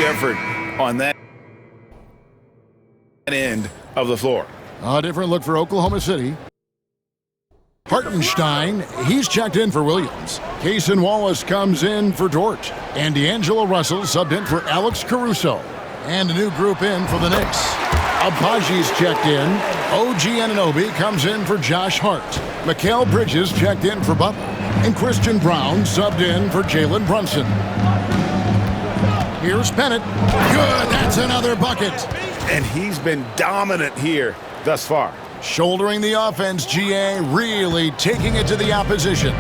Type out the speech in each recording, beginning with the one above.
effort on that end of the floor. A different look for Oklahoma City. Hartenstein, he's checked in for Williams. Cason Wallace comes in for Dort. And D'Angelo Russell subbed in for Alex Caruso. And a new group in for the Knicks. Abaji's checked in. OG Anunoby comes in for Josh Hart. Mikal Bridges checked in for Butler. And Christian Brown subbed in for Jalen Brunson. Here's Bennett. Good, that's another bucket. And he's been dominant here thus far. Shouldering the offense, GA really taking it to the opposition.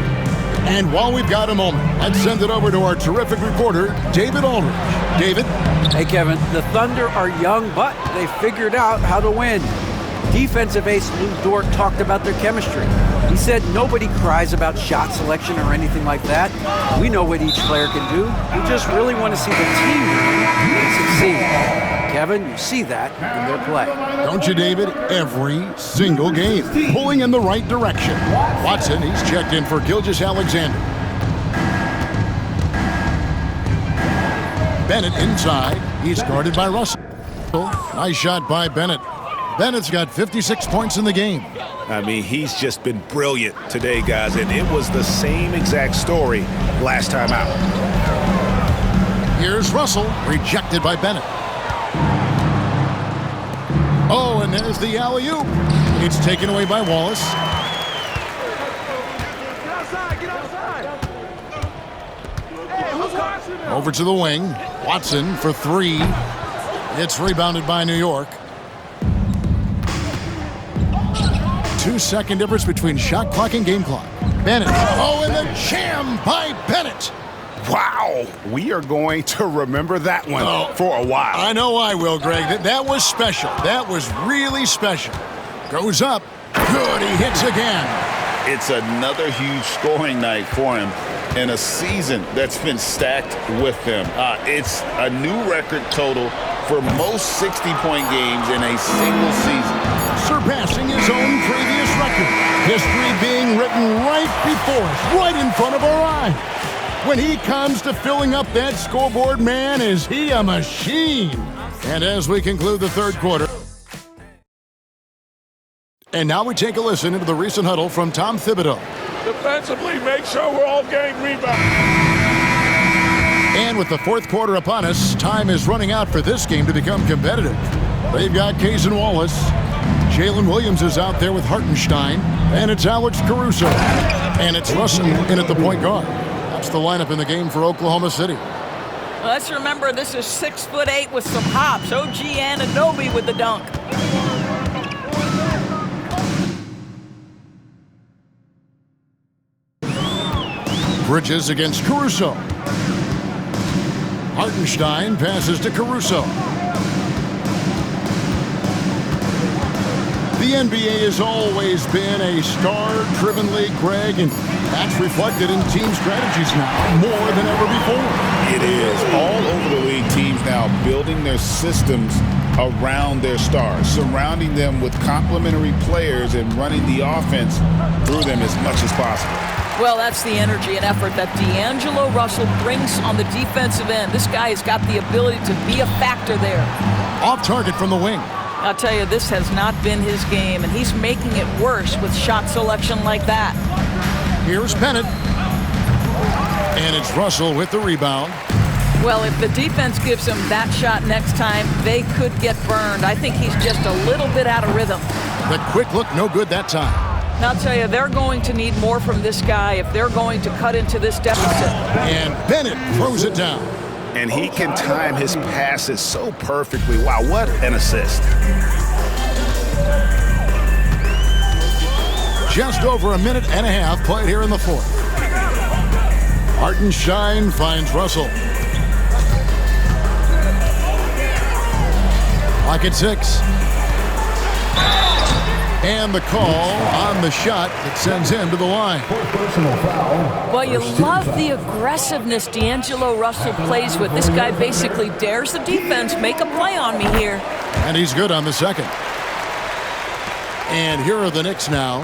And while we've got a moment, let's send it over to our terrific reporter, David Aldridge. David? Hey, Kevin. The Thunder are young, but they figured out how to win. Defensive ace Lou Dort talked about their chemistry. He said nobody cries about shot selection or anything like that. We know what each player can do. We just really want to see the team succeed. Kevin, you see that in their play. Don't you, David? Every single game. Pulling in the right direction. Watson, he's checked in for Gilgeous-Alexander. Bennett inside. He's guarded by Russell. Nice shot by Bennett. Bennett's got 56 points in the game. I mean, he's just been brilliant today, guys, and it was the same exact story last time out. Here's Russell, rejected by Bennett. Oh, and there's the alley-oop. It's taken away by Wallace. Get outside. Over to the wing. Watson for three. It's rebounded by New York. 2-second difference between shot clock and game clock. Bennett. Oh, and the jam by Bennett. Wow, we are going to remember that one for a while. I know I will, Greg. That was special. That was really special. Goes up. Good, he hits again. It's another huge scoring night for him in a season that's been stacked with him. It's a new record total for most 60-point games in a single season. Surpassing his own previous record. History being written right before us, right in front of our eyes. When he comes to filling up that scoreboard, man, is he a machine? And as we conclude the third quarter. And now we take a listen into the recent huddle from Tom Thibodeau. Defensively, make sure we're all getting rebounds. And with the fourth quarter upon us, time is running out for this game to become competitive. They've got Cason Wallace. Jalen Williams is out there with Hartenstein. And it's Alex Caruso. And it's Russell in at the point guard. That's the lineup in the game for Oklahoma City. Well, let's remember this is 6'8" with some hops. OG Anunoby with the dunk. Bridges against Caruso. Hartenstein passes to Caruso. The NBA has always been a star-driven league, Greg, and that's reflected in team strategies now more than ever before. It is. All over the league, teams now building their systems around their stars, surrounding them with complementary players and running the offense through them as much as possible. Well, that's the energy and effort that D'Angelo Russell brings on the defensive end. This guy has got the ability to be a factor there. Off target from the wing. I'll tell you, this has not been his game, and he's making it worse with shot selection like that. Here's Bennett. And it's Russell with the rebound. Well, if the defense gives him that shot next time, they could get burned. I think he's just a little bit out of rhythm. The quick look, no good that time. I'll tell you, they're going to need more from this guy if they're going to cut into this deficit. And Bennett throws it down. And he can time his passes so perfectly. Wow, what an assist. Just over a minute and a half played here in the fourth. Hartenstein finds Russell. Clock at 6. And the call on the shot that sends him to the line. Well, you love the aggressiveness D'Angelo Russell plays with. This guy basically dares the defense, make a play on me here. And he's good on the second. And here are the Knicks now.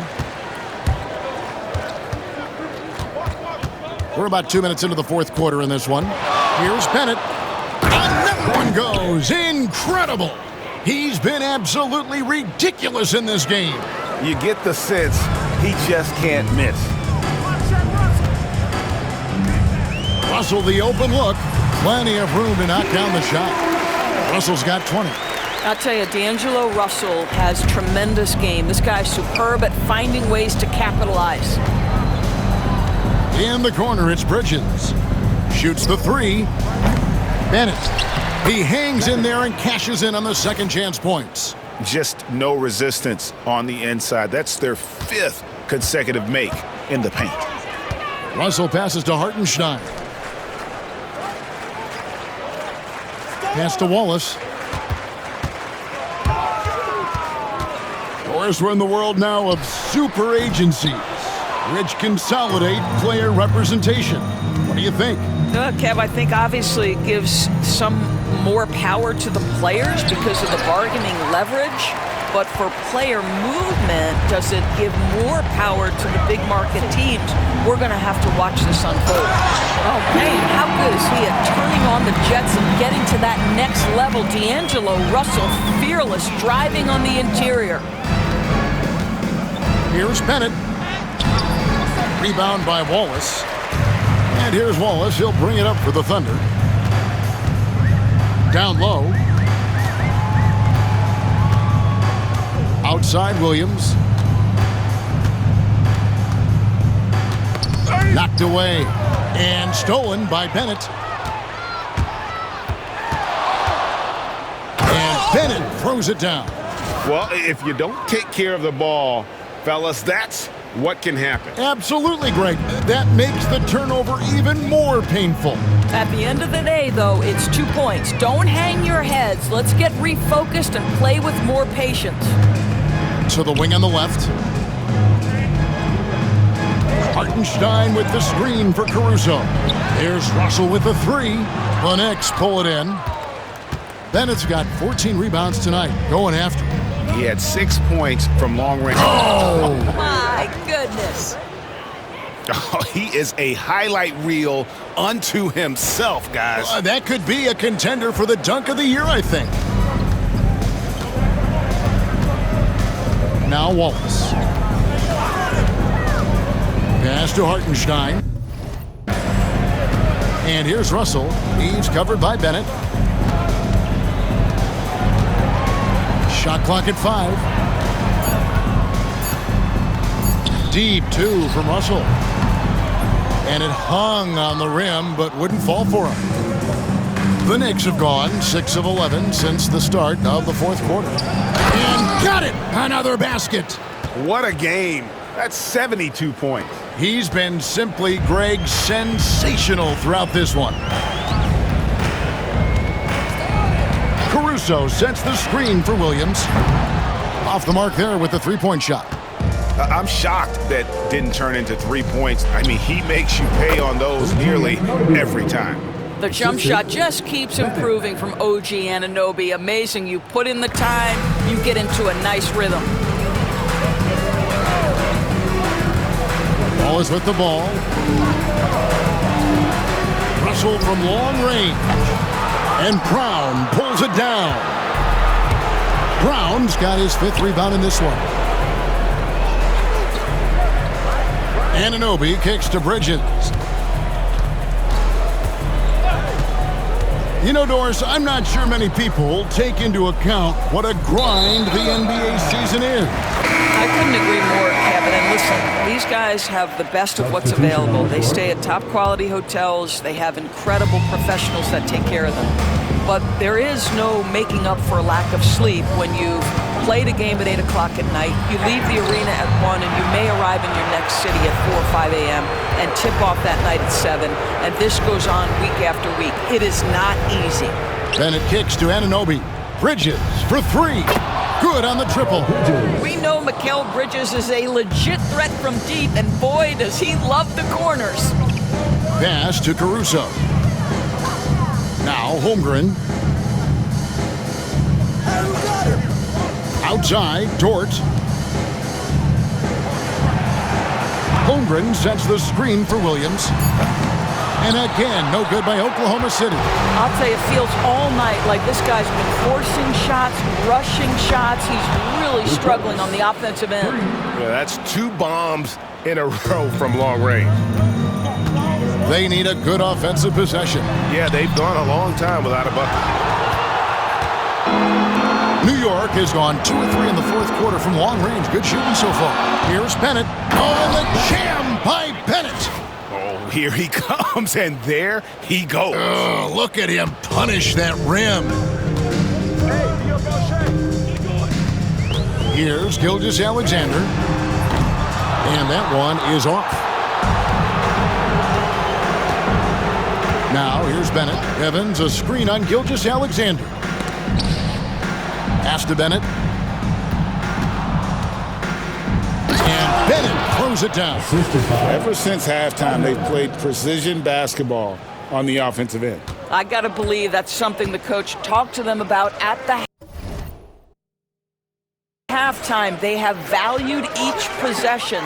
We're about 2 minutes into the fourth quarter in this one. Here's Bennett. Another One goes. Incredible. He's been absolutely ridiculous in this game. You get the sense he just can't miss. Russell, the open look. Plenty of room to knock down the shot. Russell's got 20. I'll tell you, D'Angelo Russell has tremendous game. This guy's superb at finding ways to capitalize. In the corner, it's Bridges. Shoots the three. Bennett. He hangs in there and cashes in on the second chance points. Just no resistance on the inside. That's their 5th consecutive make in the paint. Russell passes to Hartenstein. Pass to Wallace. Of course, we're in the world now of super agencies, which consolidate player representation. What do you think? Kev, I think obviously it gives some more power to the players because of the bargaining leverage. But for player movement, does it give more power to the big market teams? We're going to have to watch this unfold. Oh, man, how good is he at turning on the jets and getting to that next level? D'Angelo Russell, fearless, driving on the interior. Here's Bennett. Rebound by Wallace. And here's Wallace. He'll bring it up for the Thunder. Down low. Outside Williams. Knocked away. And stolen by Bennett. And Bennett throws it down. Well, if you don't take care of the ball, fellas, that's what can happen. Absolutely, Greg. That makes the turnover even more painful. At the end of the day, though, it's 2 points. Don't hang your heads. Let's get refocused and play with more patience. To the wing on the left. Hartenstein with the screen for Caruso. Here's Russell with the three. The Knicks pull it in. Bennett's got 14 rebounds tonight, going after him. He had 6 points from long range. Oh! My goodness. Oh, he is a highlight reel unto himself, guys. That could be a contender for the dunk of the year, I think. Now Wallace. Pass to Hartenstein. And here's Russell. He's covered by Bennett. Shot clock at 5. Deep 2 from Russell. And it hung on the rim, but wouldn't fall for him. The Knicks have gone 6 of 11 since the start of the fourth quarter. And got it! Another basket. What a game. That's 72 points. He's been simply, Greg, sensational throughout this one. Caruso sets the screen for Williams. Off the mark there with the three-point shot. I'm shocked that didn't turn into 3 points. I mean, he makes you pay on those nearly every time. The jump shot just keeps improving from OG Anunoby. Amazing. You put in the time, you get into a nice rhythm. Wallace with the ball. Russell from long range. And Brown pulls it down. Brown's got his 5th rebound in this one. Anunoby kicks to Bridges. You know, Doris, I'm not sure many people take into account what a grind the NBA season is. I couldn't agree more, Kevin. And listen, these guys have the best of what's available. They stay at top quality hotels. They have incredible professionals that take care of them. But there is no making up for a lack of sleep when you've played a game at 8 o'clock at night. You leave the arena at 1, and you may arrive in your next city at 4 or 5 a.m. and tip off that night at 7. And this goes on week after week. It is not easy. Bennett kicks to Anunoby. Bridges for 3. Good on the triple. We know Mikal Bridges is a legit threat from deep, and boy, does he love the corners. Pass to Caruso. Now Holmgren. Outside, Dort. Holmgren sets the screen for Williams. And again, no good by Oklahoma City. I'll tell you, it feels all night like this guy's been forcing shots, rushing shots. He's really struggling on the offensive end. Yeah, that's 2 bombs in a row from long range. They need a good offensive possession. Yeah, they've gone a long time without a bucket. New York has gone 2 or 3 in the fourth quarter from long range. Good shooting so far. Here's Bennett. Oh, and the jam by Bennett. Oh, here he comes, and there he goes. Oh, look at him punish that rim. Here's Gilgeous-Alexander. And that one is off. Now, here's Bennett. Evans, a screen on Gilgeous-Alexander. Pass to Bennett. And Bennett throws it down. Ever since halftime, they've played precision basketball on the offensive end. I got to believe that's something the coach talked to them about at the halftime. They have valued each possession.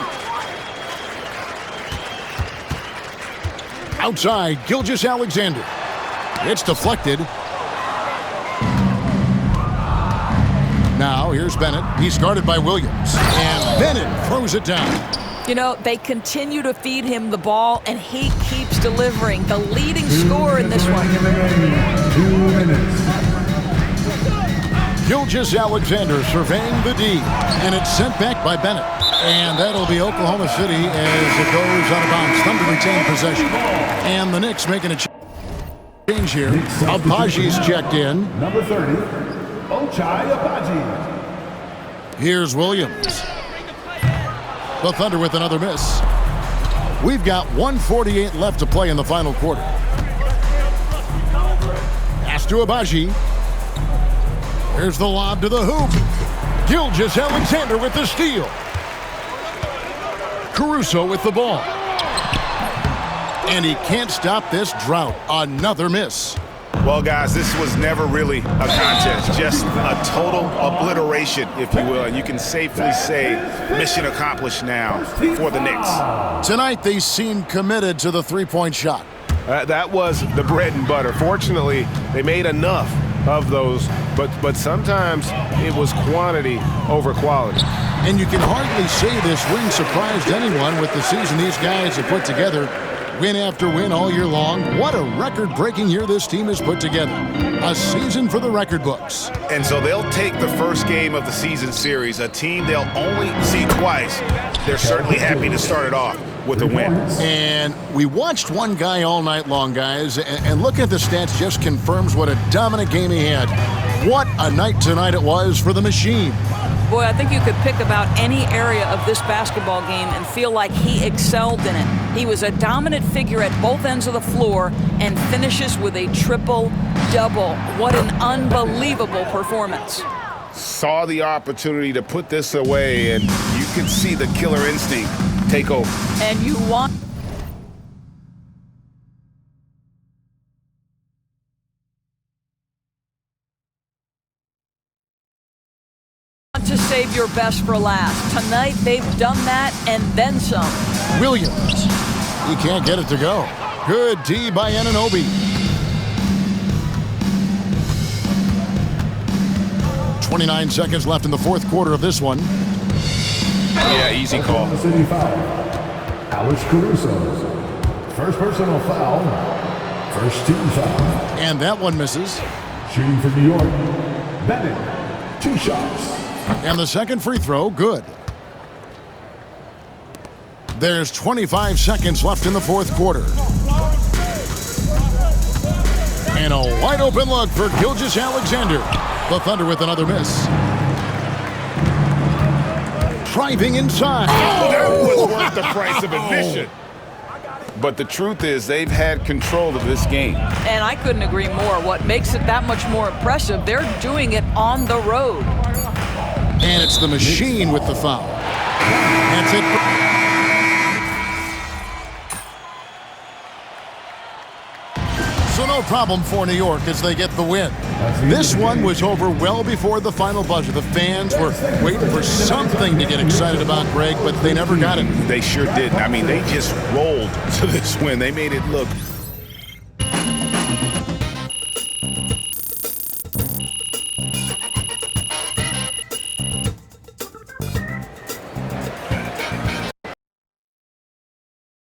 Outside, Gilgeous-Alexander. It's deflected. Now, here's Bennett. He's guarded by Williams. And Bennett throws it down. You know, they continue to feed him the ball, and he keeps delivering. The leading scorer in this one. 2 minutes. Gilgeous-Alexander surveying the D. And it's sent back by Bennett. And that'll be Oklahoma City as it goes out of bounds. Thunder retain possession. And the Knicks making a change here. Agbaji's checked in. Number 30, Ochai Agbaji. Here's Williams. The Thunder with another miss. We've got 1:48 left to play in the final quarter. Pass to Agbaji. Here's the lob to the hoop. Gilgeous-Alexander with the steal. Caruso with the ball. And he can't stop this drought. Another miss. Well, guys, this was never really a contest, just a total obliteration, if you will. And you can safely say mission accomplished now for the Knicks. Tonight, they seem committed to the three-point shot. That was the bread and butter. Fortunately, they made enough of those, but sometimes it was quantity over quality. And you can hardly say this win surprised anyone with the season these guys have put together. Win after win all year long. What a record-breaking year this team has put together. A season for the record books. And so they'll take the first game of the season series, a team they'll only see twice. They're certainly happy to start it off with a win. And we watched one guy all night long, guys, and looking at the stats just confirms what a dominant game he had. What a night tonight it was for the Machine. Boy, I think you could pick about any area of this basketball game and feel like he excelled in it. He was a dominant figure at both ends of the floor and finishes with a triple-double. What an unbelievable performance. Saw the opportunity to put this away, and you could see the killer instinct take over. And you want to save your best for last. Tonight, they've done that and then some. Williams. He can't get it to go. Good D by Anunoby. 29 seconds left in the fourth quarter of this one. Yeah, easy call. Oklahoma City foul. Alex Caruso. First personal foul. First team foul. And that one misses. Shooting for New York. Bennett. 2 shots. And the second free throw, good. There's 25 seconds left in the fourth quarter. And a wide open look for Gilgeous-Alexander. The Thunder with another miss. Driving inside. Oh, that was worth the price of admission. But the truth is they've had control of this game. And I couldn't agree more. What makes it that much more impressive, they're doing it on the road. And it's the Machine with the foul. That's it. So no problem for New York as they get the win. This one was over well before the final buzzer. The fans were waiting for something to get excited about, Greg, but they never got it. They sure didn't. I mean, they just rolled to this win. They made it look